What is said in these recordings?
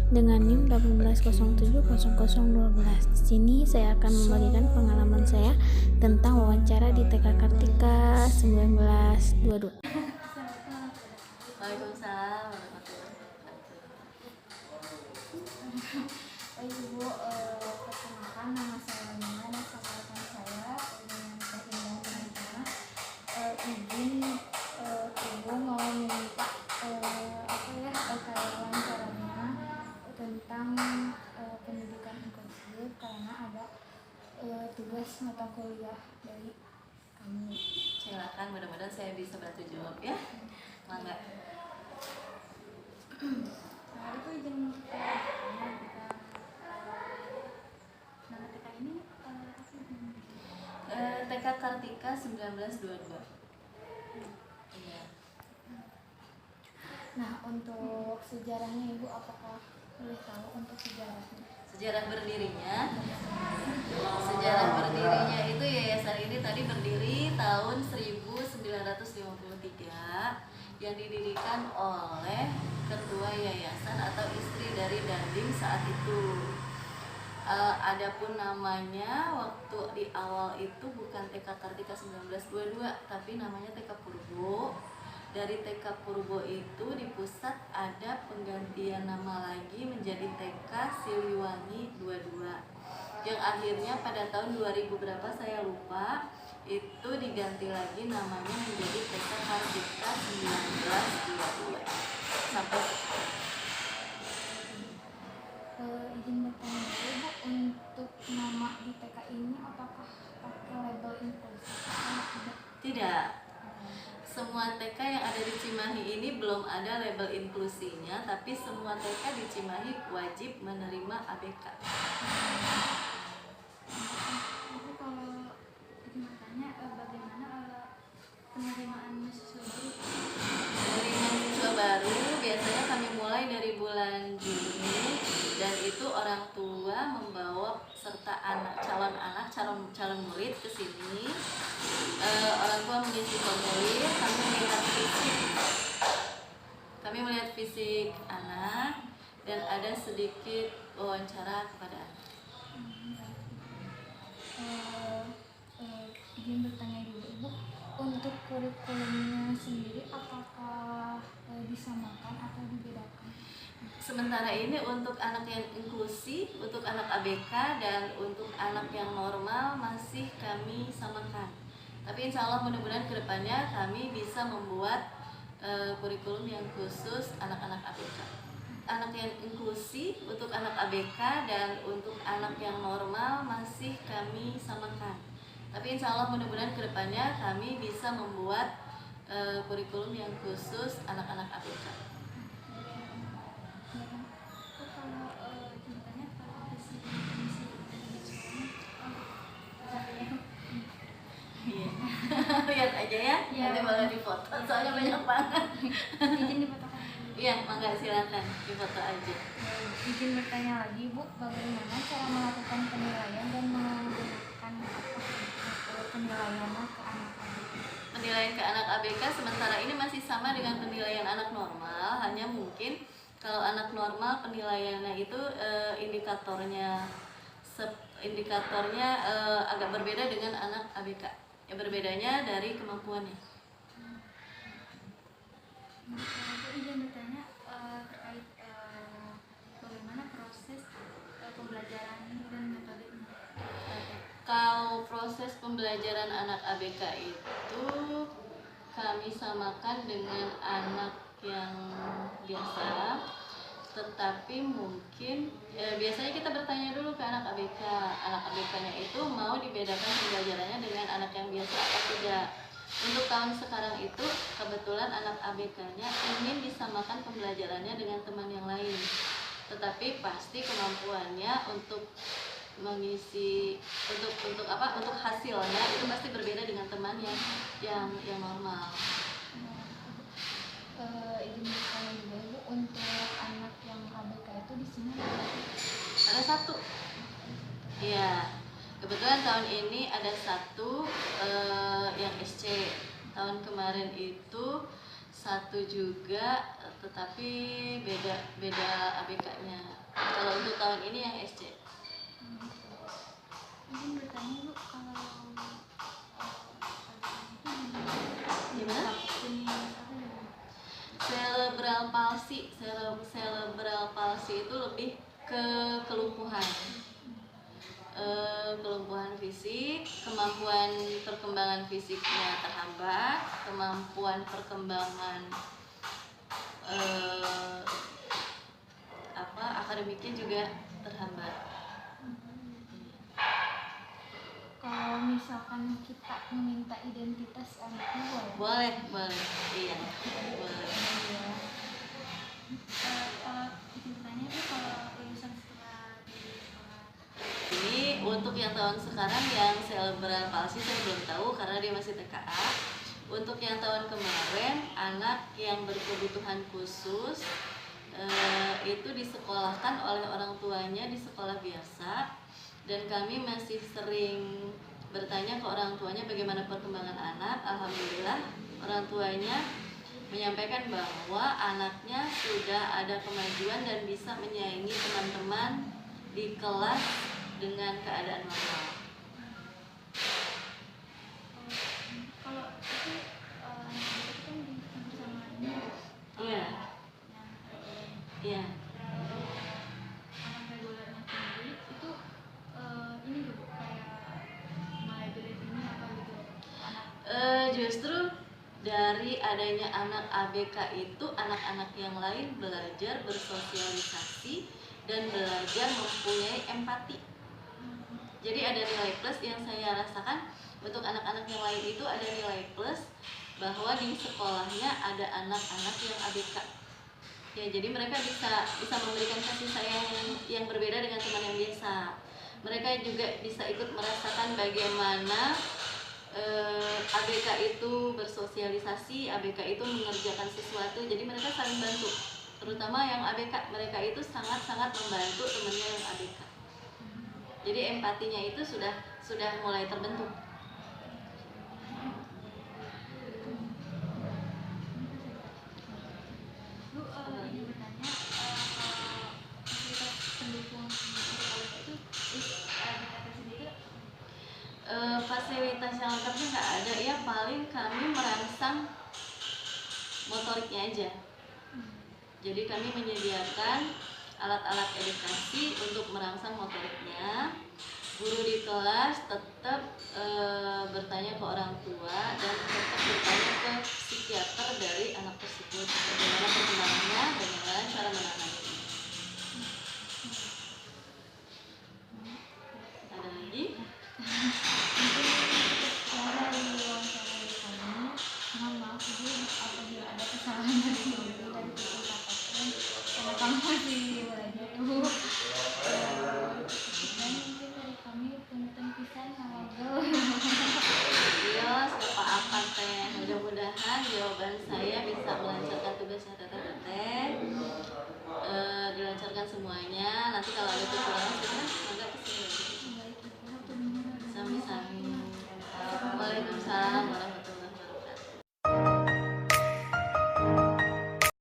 dengan NIM 18070012. Di sini saya akan membagikan pengalaman saya tentang wawancara di TK Kartika 1922. Waalaikumsalam warahmatullahi wabarakatuh. Ibu, perkenalkan nama saya Lina dan sahabat saya dengan Teh Indah Dantara. Izin Ibu mau minta kayak wawancaranya tentang pendidikan inklusif karena ada tugas mata kuliah dari kami. Silakan, mudah-mudahan saya bisa bantu jawab ya. Mangga. Nah, itu izin nama TK ini TK Kartika 1922. Iya. Nah, untuk sejarahnya Ibu, apakah boleh tahu untuk sejarahnya? Sejarah berdirinya itu yayasan ini tadi berdiri tahun 1953 yang didirikan oleh ketua yayasan atau istri dari Dandim saat itu. Adapun namanya waktu di awal itu bukan TK Kartika 1922 tapi namanya TK Purbo. Dari TK Purbo itu di pusat ada penggantian nama lagi menjadi TK Siliwangi 22 yang akhirnya pada tahun 2000 berapa saya lupa itu diganti lagi namanya menjadi TK Kartika 1922 sampai Izin bertanya dulu Bu, untuk nama di TK ini apakah pakai label inklusif atau tidak? tidak. Semua TK yang ada di Cimahi ini belum ada label inklusinya, tapi semua TK di Cimahi wajib menerima ABK. Tapi kalau izin bertanya, bagaimana penerimaan mahasiswa baru? Penerimaan siswa baru biasanya kami mulai dari bulan Juni dan itu orang tua membawa serta calon murid ke sini. Orang tua mengisi formulir, kami melihat fisik anak dan ada sedikit wawancara kepada anak. Izin bertanya dulu Ibu, untuk kurikulumnya sendiri apakah disamakan atau dibedakan? Sementara ini untuk anak yang inklusi, untuk anak ABK dan untuk anak yang normal masih kami samakan. Tapi insya Allah mudah-mudahan kedepannya kami bisa membuat kurikulum yang khusus anak-anak ABK. Anak yang inklusi untuk anak ABK dan untuk anak yang normal masih kami samakan. Tapi insya Allah mudah-mudahan kedepannya kami bisa membuat kurikulum yang khusus anak-anak ABK. Lihat aja ya, nanti bakal difoto soalnya banyak banget. Izin difotokan. Iya, mangga silakan difoto aja. Izin bertanya lagi Bu, bagaimana cara melakukan penilaian dan menggunakan penilaian ke anak ABK? Penilaian ke anak ABK sementara ini masih sama dengan penilaian anak normal, hanya mungkin kalau anak normal penilaiannya itu indikatornya agak berbeda dengan anak ABK. Ya berbedanya dari kemampuannya. Izin bertanya terkait bagaimana proses pembelajaran dan metodenya. Kalau proses pembelajaran anak ABK itu kami samakan dengan anak yang biasa, tetapi mungkin biasanya kita bertanya dulu ke anak ABK. Anak ABK-nya itu mau dibedakan pembelajarannya dengan anak yang biasa atau tidak. Untuk tahun sekarang itu kebetulan anak ABK-nya ingin disamakan pembelajarannya dengan teman yang lain. Tetapi pasti kemampuannya untuk mengisi untuk hasilnya itu pasti berbeda dengan teman yang normal. Izin bertanya juga Bu, untuk anak yang ABK itu di sini Ada satu. Iya. Kebetulan tahun ini ada satu yang SC. Tahun kemarin itu satu juga tetapi beda ABK-nya. Kalau untuk tahun ini yang SC. Izin bertanya Bu, kalau Gimana? jenis apa ya Bu? Cerebral palsy. Cerebral palsy itu lebih ke kelumpuhan. Kelumpuhan fisik, kemampuan perkembangan fisiknya terhambat, kemampuan perkembangan akademiknya juga terhambat. Kalau misalkan kita meminta identitas anaknya boleh? Boleh, iya, boleh. Iya. Kalau izin bertanya Bu, kalau lulusan setelah di sekolah Ini untuk yang tahun sekarang yang cerebral palsy saya belum tahu karena dia masih TKA. Untuk yang tahun kemarin, anak yang berkebutuhan khusus itu disekolahkan oleh orang tuanya di sekolah biasa, dan kami masih sering bertanya ke orang tuanya bagaimana perkembangan anak. Alhamdulillah orang tuanya menyampaikan bahwa anaknya sudah ada kemajuan dan bisa menyaingi teman-teman di kelas dengan keadaan normal. kalau itu kan bersama ini Iya, iya. anak regulernya tinggi itu ini tuh Bu, kayak mulai dari ini apa gitu anak Justru dari adanya anak ABK itu anak-anak yang lain belajar bersosialisasi dan belajar mempunyai empati. Jadi ada nilai plus yang saya rasakan untuk anak-anak yang lain itu ada nilai plus bahwa di sekolahnya ada anak-anak yang ABK. Ya, jadi mereka bisa memberikan kasih sayang yang berbeda dengan teman yang biasa. Mereka juga bisa ikut merasakan bagaimana ABK itu bersosialisasi, ABK itu mengerjakan sesuatu. Jadi mereka saling bantu. Terutama yang ABK, mereka itu sangat-sangat membantu temannya yang ABK. Jadi empatinya itu sudah mulai terbentuk. Bu, ini bertanya kalau fasilitas pendukung itu ABK sendiri Fasilitas yang lengkapnya nggak ada ya, paling kami merangsang motoriknya aja. Jadi kami menyediakan alat-alat edukasi untuk merangsang motoriknya. Guru di kelas tetap bertanya ke orang tua dan tetap bertanya ke psikiater dari anak tersebut bagaimana perkembangannya, bagaimana cara menanganinya. Ada lagi? dari wawancara kami, mohon maaf Bu apabila ada kesalahan dari Ibu dan Ibu katakan karena kami masih belajar Bu. Dan mungkin dari kami punten pisan ngobrol. Iya, siapa apa teh. Mudah-mudahan jawaban saya bisa melancarkan tugasnya teteh. Dilancarkan semuanya. Nanti kalau ada kekurangan sebenarnya agak kesini. Baik Ibu, hatur Sami-sami. Waalaikumsalam warahmatullahi wabarakatuh.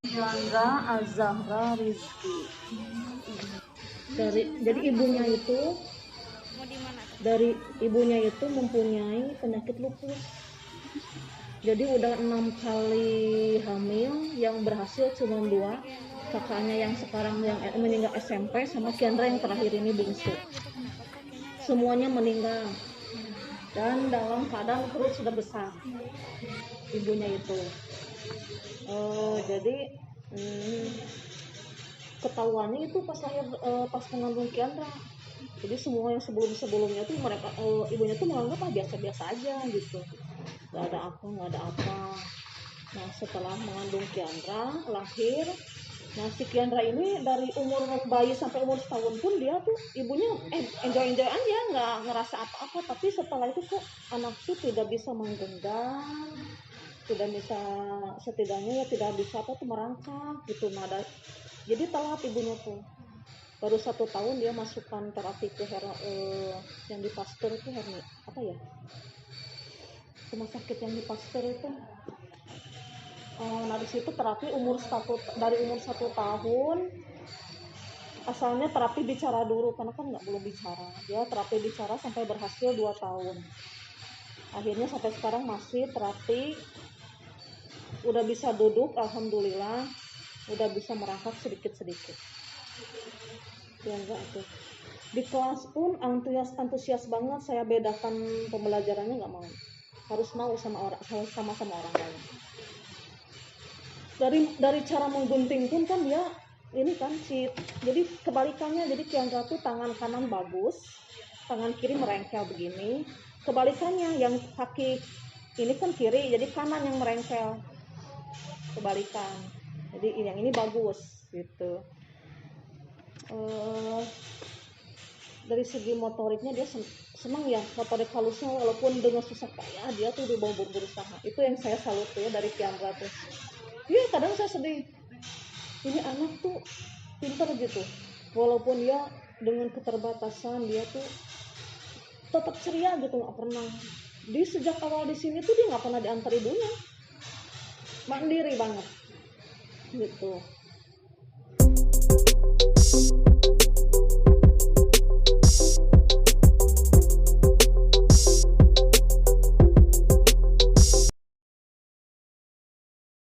Yolanda Azahra Rizki. Jadi ibunya itu mempunyai penyakit lupus. Jadi udah 6 kali hamil, yang berhasil cuma 2. Kakaknya yang sekarang yang meninggal SMP sama Kendra yang terakhir ini bungsu. Semuanya meninggal. Dan dalam keadaan perut sudah besar ibunya itu. Jadi ketahuannya itu pas mengandung Kendra. Jadi semua yang sebelumnya tuh mereka ibunya tuh menganggap biasa-biasa aja gitu, nggak ada apa. Nah setelah mengandung Kendra lahir, nah si Kendra ini dari umur bayi sampai umur setahun pun dia tuh ibunya enjoy aja, nggak ngerasa apa-apa. Tapi setelah itu kok anak tuh tidak bisa menggenggam, tidak bisa, setidaknya ya tidak bisa merangkak gitu. Nah jadi telat ibunya tuh. Baru 1 tahun dia masukkan terapi ke yang di Pasteur itu rumah sakit yang di Pasteur itu Nah di situ terapi dari umur 1 tahun. Asalnya terapi bicara dulu karena kan belum bicara. Dia terapi bicara sampai berhasil 2 tahun. Akhirnya sampai sekarang masih terapi. Udah bisa duduk, alhamdulillah. Udah bisa merangkak sedikit-sedikit. Ya enggak tuh. Di kelas pun antusias banget, saya bedakan pembelajarannya nggak mau. Harus mau sama orang lain. Dari cara menggunting pun kan dia ini kan jadi kebalikannya, jadi Kiandra tuh tangan kanan bagus, tangan kiri merengkel begini. Kebalikannya yang kaki ini kan kiri, jadi kanan yang merengkel. Kebalikan. Jadi yang ini bagus gitu. Dari segi motoriknya dia senang ya, motorik halusnya walaupun dengan susah payah dia tuh berusaha. Itu yang saya salut ya dari Kiandra tuh. Iya, kadang saya sedih. Ini anak tuh pintar gitu, walaupun dia dengan keterbatasan dia tuh tetap ceria gitu, nggak pernah. Sejak awal di sini tuh dia nggak pernah diantar ibunya, mandiri banget gitu.